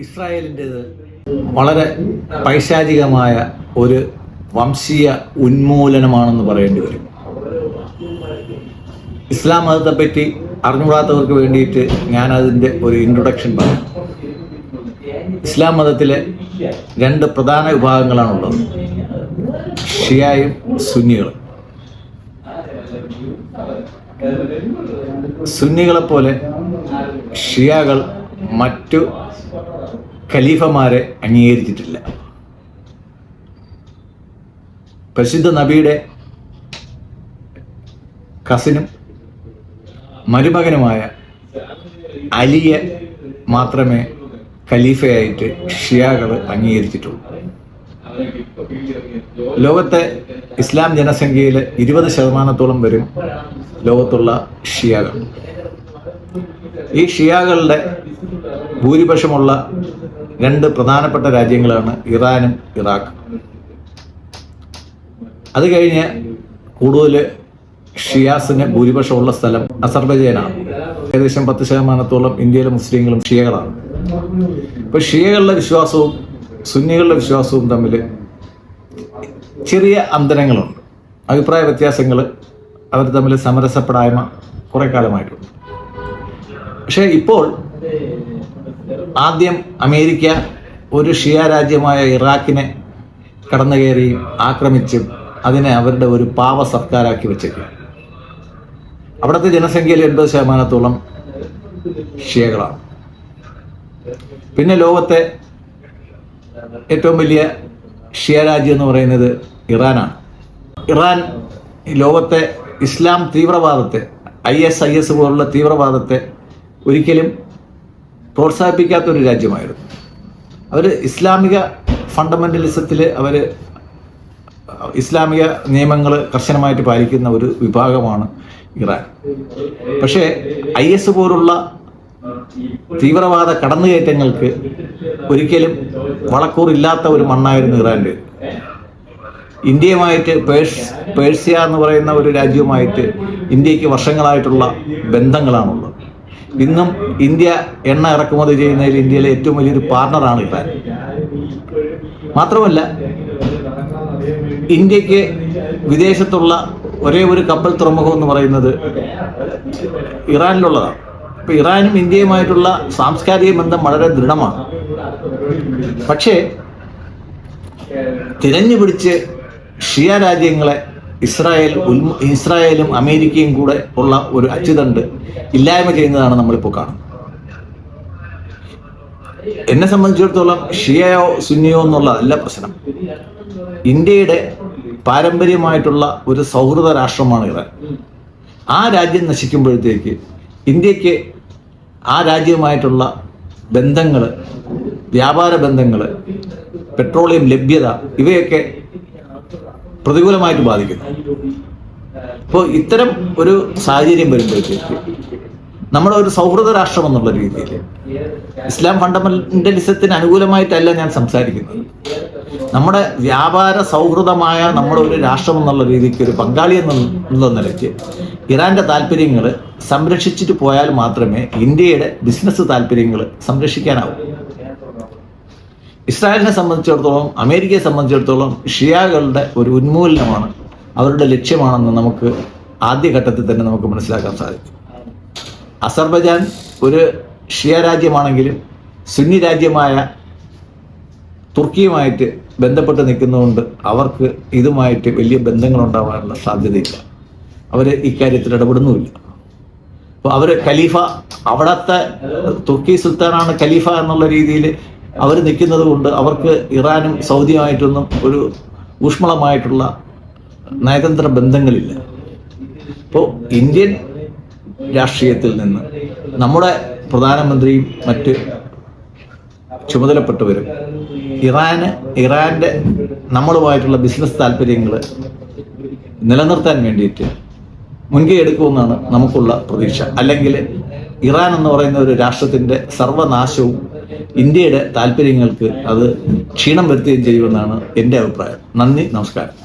ഇസ്രായേലിൻ്റേത് വളരെ പൈശാചികമായ ഒരു വംശീയ ഉന്മൂലനമാണെന്ന് പറയേണ്ടി വരും. ഇസ്ലാം മതത്തെപ്പറ്റി അറിഞ്ഞുകൂടാത്തവർക്ക് വേണ്ടിയിട്ട് ഞാൻ അതിൻ്റെ ഒരു ഇൻട്രൊഡക്ഷൻ പറയാം. ഇസ്ലാം മതത്തിലെ രണ്ട് പ്രധാന വിഭാഗങ്ങളാണുള്ളത്, ഷിയായും സുന്നികളും. സുന്നികളെപ്പോലെ ഷിയാകൾ മറ്റു ഖലീഫമാരെ അംഗീകരിച്ചിട്ടില്ല. പരിശുദ്ധ നബിയുടെ കസിനും മരുമകനുമായ അലിയെ മാത്രമേ ഖലീഫയായിട്ട് ഷിയാകൾ അംഗീകരിച്ചിട്ടുള്ളൂ. ലോകത്തെ ഇസ്ലാം ജനസംഖ്യയിൽ 20% വരും ലോകത്തുള്ള ഷിയാകൾ. ഈ ഷിയാകളുടെ ഭൂരിപക്ഷമുള്ള രണ്ട് പ്രധാനപ്പെട്ട രാജ്യങ്ങളാണ് ഇറാനും ഇറാഖും. അത് കഴിഞ്ഞ് കൂടുതൽ ഷിയാസിന് ഭൂരിപക്ഷമുള്ള സ്ഥലം അസർബൈജാനാണ്. ഏകദേശം 10% ഇന്ത്യയിലെ മുസ്ലിങ്ങളും ഷിയകളാണ്. ഇപ്പൊ ഷിയകളുടെ വിശ്വാസവും സുന്നികളുടെ വിശ്വാസവും തമ്മിൽ ചെറിയ അന്തരങ്ങളുണ്ട്, അഭിപ്രായ വ്യത്യാസങ്ങൾ, അവർ തമ്മിൽ സമരസപ്പെടായ്മ കുറെ കാലമായിട്ടുണ്ട്. പക്ഷേ ഇപ്പോൾ ആദ്യം അമേരിക്ക ഒരു ഷിയ രാജ്യമായ ഇറാഖിനെ കടന്നു കയറിയും ആക്രമിച്ചും അതിനെ അവരുടെ ഒരു പാവ സർക്കാരാക്കി വെച്ചേക്കും. അവിടുത്തെ ജനസംഖ്യയിൽ 80% ഷിയകളാണ്. പിന്നെ ലോകത്തെ ഏറ്റവും വലിയ ഷിയ രാജ്യം എന്ന് പറയുന്നത് ഇറാനാണ്. ഇറാൻ ലോകത്തെ ഇസ്ലാം തീവ്രവാദത്തെ, IS പോലുള്ള തീവ്രവാദത്തെ ഒരിക്കലും പ്രോത്സാഹിപ്പിക്കാത്തൊരു രാജ്യമായിരുന്നു. അവർ ഇസ്ലാമിക ഫണ്ടമെന്റലിസത്തിൽ അവർ ഇസ്ലാമിക നിയമങ്ങൾ കർശനമായിട്ട് പാലിക്കുന്ന ഒരു വിഭാഗമാണ് ഇറാൻ. പക്ഷേ IS പോലുള്ള തീവ്രവാദ കടന്നുകയറ്റങ്ങൾക്ക് ഒരിക്കലും വളക്കൂറില്ലാത്ത ഒരു മണ്ണായിരുന്നു ഇറാൻ്റെ. ഇന്ത്യയുമായിട്ട് പേർഷ്യ എന്ന് പറയുന്ന ഒരു രാജ്യവുമായിട്ട് ഇന്ത്യക്ക് വർഷങ്ങളായിട്ടുള്ള ബന്ധങ്ങളാണുള്ളത്. ഇന്നും ഇന്ത്യ എണ്ണ ഇറക്കുമതി ചെയ്യുന്നതിൽ ഇന്ത്യയിലെ ഏറ്റവും വലിയൊരു പാർട്ണറാണ് ഇറാൻ. മാത്രമല്ല, ഇന്ത്യക്ക് വിദേശത്തുള്ള ഒരേ ഒരു കപ്പൽ തുറമുഖം എന്ന് പറയുന്നത് ഇറാനിലുള്ളതാണ്. ഇപ്പൊ ഇറാനും ഇന്ത്യയുമായിട്ടുള്ള സാംസ്കാരിക ബന്ധം വളരെ ദൃഢമാണ്. പക്ഷേ തിരഞ്ഞുപിടിച്ച് ഷിയ രാജ്യങ്ങളെ ഇസ്രായേലും അമേരിക്കയും കൂടെ ഉള്ള ഒരു അച്ചുതണ്ട് ഇല്ലായ്മ ചെയ്യുന്നതാണ് നമ്മളിപ്പോൾ കാണുന്നത്. എന്നെ സംബന്ധിച്ചിടത്തോളം ഷിയയോ സുന്നിയോ എന്നുള്ളതല്ല പ്രശ്നം. ഇന്ത്യയുടെ പാരമ്പര്യമായിട്ടുള്ള ഒരു സൗഹൃദ രാഷ്ട്രമാണ് ഇറാൻ. ആ രാജ്യം നശിക്കുമ്പോഴത്തേക്ക് ഇന്ത്യക്ക് ആ രാജ്യവുമായിട്ടുള്ള ബന്ധങ്ങൾ, വ്യാപാര ബന്ധങ്ങൾ, പെട്രോളിയം ലഭ്യത, ഇവയൊക്കെ പ്രതികൂലമായിട്ട് ബാധിക്കുന്നു. അപ്പോൾ ഇത്തരം ഒരു സാഹചര്യം വരുമ്പോഴത്തേക്ക് നമ്മുടെ ഒരു സൗഹൃദ രാഷ്ട്രം എന്നുള്ള രീതിയിൽ ഇസ്ലാം ഫണ്ടമെന്റലിസത്തിന് അനുകൂലമായിട്ടല്ല ഞാൻ സംസാരിക്കുന്നത്. നമ്മുടെ വ്യാപാര സൗഹൃദമായ നമ്മുടെ ഒരു രാഷ്ട്രം എന്നുള്ള രീതിക്ക് ഒരു പങ്കാളി എന്നുള്ള നിലയ്ക്ക് ഇറാന്റെ താല്പര്യങ്ങൾ സംരക്ഷിച്ചിട്ട് പോയാൽ മാത്രമേ ഇന്ത്യയുടെ ബിസിനസ് താല്പര്യങ്ങൾ സംരക്ഷിക്കാനാവൂ. ഇസ്രായേലിനെ സംബന്ധിച്ചിടത്തോളം, അമേരിക്കയെ സംബന്ധിച്ചിടത്തോളം ഷിയാകളുടെ ഒരു ഉന്മൂലനമാണ് അവരുടെ ലക്ഷ്യമാണെന്ന് നമുക്ക് ആദ്യഘട്ടത്തിൽ തന്നെ നമുക്ക് മനസ്സിലാക്കാൻ സാധിക്കും. അസർബൈജാൻ ഒരു ഷിയ രാജ്യമാണെങ്കിലും സുന്നി രാജ്യമായ തുർക്കിയുമായിട്ട് ബന്ധപ്പെട്ട് നിൽക്കുന്നതുകൊണ്ട് അവർക്ക് ഇതുമായിട്ട് വലിയ ബന്ധങ്ങളുണ്ടാവാനുള്ള സാധ്യതയില്ല. അവർ ഇക്കാര്യത്തിൽ ഇടപെടുന്നുമില്ല. അപ്പോൾ അവർ ഖലീഫ, അവിടുത്തെ തുർക്കി സുൽത്താനാണ് ഖലീഫ എന്നുള്ള രീതിയിൽ അവർ നിൽക്കുന്നത് കൊണ്ട് അവർക്ക് ഇറാനും സൗദിയുമായിട്ടൊന്നും ഒരു ഊഷ്മളമായിട്ടുള്ള നയതന്ത്ര ബന്ധങ്ങളില്ല. ഇപ്പോൾ ഇന്ത്യൻ രാഷ്ട്രീയത്തിൽ നിന്ന് നമ്മുടെ പ്രധാനമന്ത്രിയും മറ്റ് ചുമതലപ്പെട്ടവരും ഇറാന്റെ നമ്മളുമായിട്ടുള്ള ബിസിനസ് താല്പര്യങ്ങൾ നിലനിർത്താൻ വേണ്ടിയിട്ട് മുൻകൈ എടുക്കുമെന്നാണ് നമുക്കുള്ള പ്രതീക്ഷ. അല്ലെങ്കിൽ ഇറാൻ എന്ന് പറയുന്ന ഒരു രാഷ്ട്രത്തിന്റെ സർവനാശവും ഇന്ത്യയുടെ താല്പര്യങ്ങൾക്ക് അത് ക്ഷീണം വരുത്തുകയും ചെയ്യുമെന്നാണ് എൻ്റെ അഭിപ്രായം. നന്ദി, നമസ്കാരം.